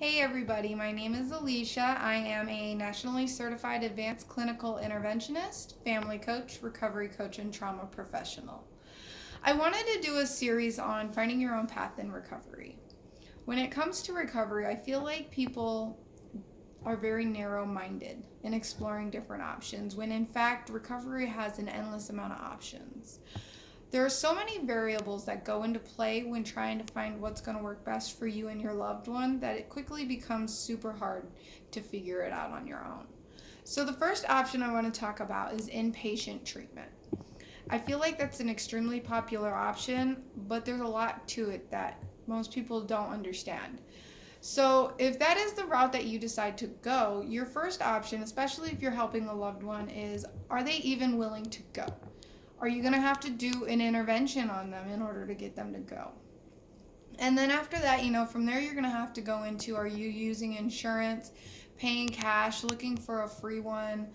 Hey everybody, my name is Alicia. I am a nationally certified advanced clinical interventionist, family coach, recovery coach, and trauma professional. I wanted to do a series on finding your own path in recovery. When it comes to recovery, I feel like people are very narrow minded in exploring different options when in fact recovery has an endless amount of options. There are so many variables that go into play when trying to find what's going to work best for you and your loved one that it quickly becomes super hard to figure it out on your own. So, the first option I want to talk about is inpatient treatment. I feel like that's an extremely popular option, but there's a lot to it that most people don't understand. So, if that is the route that you decide to go, your first option, especially if you're helping a loved one, is are they even willing to go? Are you going to have to do an intervention on them in order to get them to go? And then after that, from there you're going to have to go into are you using insurance, paying cash, looking for a free one?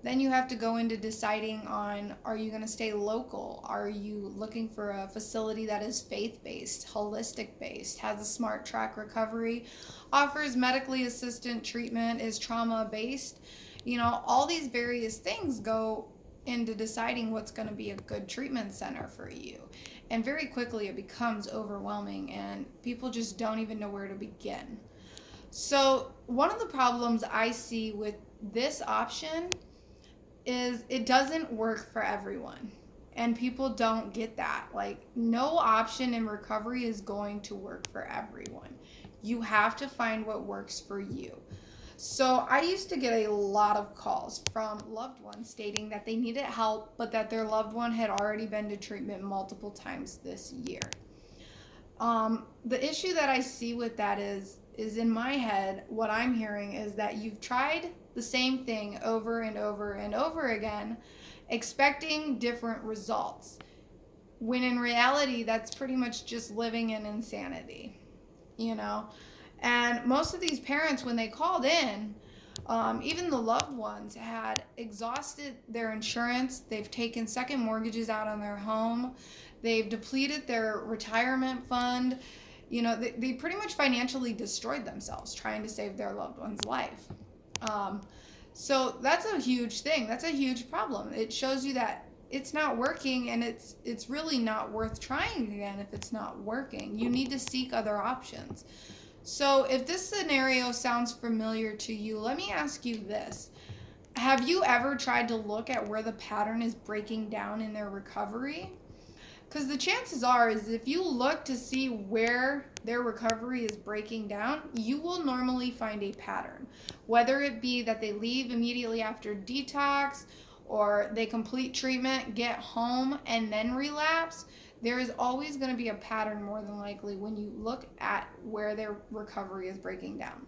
Then you have to go into deciding on are you going to stay local? Are you looking for a facility that is faith-based, holistic-based, has a smart track recovery, offers medically assisted treatment, is trauma-based? All these various things go into deciding what's going to be a good treatment center for you. And very quickly it becomes overwhelming and people just don't even know where to begin. So, one of the problems I see with this option is it doesn't work for everyone. And people don't get that. Like, no option in recovery is going to work for everyone. You have to find what works for you. So I used to get a lot of calls from loved ones stating that they needed help, but that their loved one had already been to treatment multiple times this year. The issue that I see with that is in my head, what I'm hearing is that you've tried the same thing over and over and over again, expecting different results, when in reality, that's pretty much just living in insanity, you know? And most of these parents, when they called in, even the loved ones had exhausted their insurance. They've taken second mortgages out on their home. They've depleted their retirement fund. They pretty much financially destroyed themselves trying to save their loved one's life. So that's a huge thing. That's a huge problem. It shows you that it's not working, and it's really not worth trying again if it's not working. You need to seek other options. So if this scenario sounds familiar to you, let me ask you this. Have you ever tried to look at where the pattern is breaking down in their recovery? Because the chances are is if you look to see where their recovery is breaking down, you will normally find a pattern. Whether it be that they leave immediately after detox, or they complete treatment, get home, and then relapse, there is always going to be a pattern more than likely when you look at where their recovery is breaking down.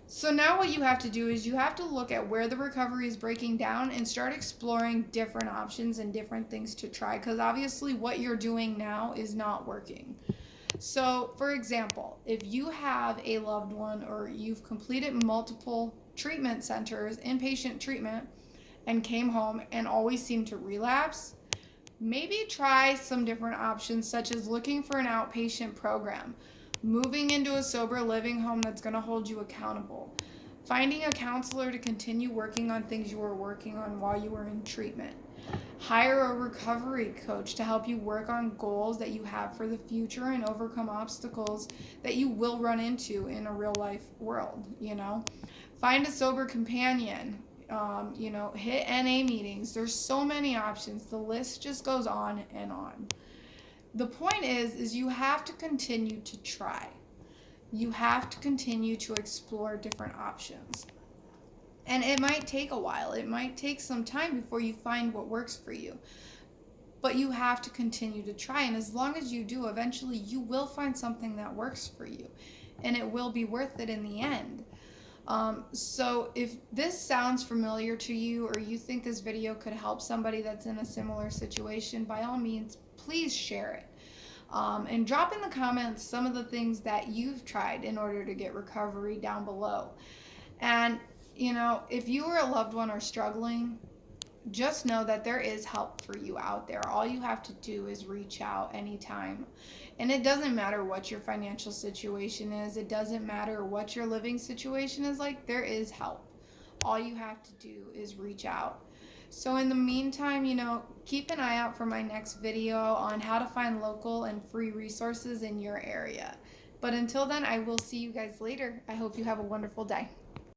So now what you have to do is you have to look at where the recovery is breaking down and start exploring different options and different things to try, because obviously what you're doing now is not working. So, for example, if you have a loved one or you've completed multiple treatment centers, inpatient treatment, and came home and always seem to relapse, maybe try some different options, such as looking for an outpatient program, moving into a sober living home that's going to hold you accountable, finding a counselor to continue working on things you were working on while you were in treatment, hire a recovery coach to help you work on goals that you have for the future and overcome obstacles that you will run into in a real life world, find a sober companion, hit NA meetings. There's so many options. The list just goes on and on. The point is you have to continue to try. You have to continue to explore different options. And it might take a while. It might take some time before you find what works for you. But you have to continue to try. And as long as you do, eventually you will find something that works for you. And it will be worth it in the end. So if this sounds familiar to you, or you think this video could help somebody that's in a similar situation, by all means, please share it. And drop in the comments some of the things that you've tried in order to get recovery down below. And, if you or a loved one are struggling, just know that there is help for you out there. All you have to do is reach out anytime. And it doesn't matter what your financial situation is, it doesn't matter what your living situation is like, there is help. All you have to do is reach out. So, in the meantime, keep an eye out for my next video on how to find local and free resources in your area. But until then, I will see you guys later. I hope you have a wonderful day.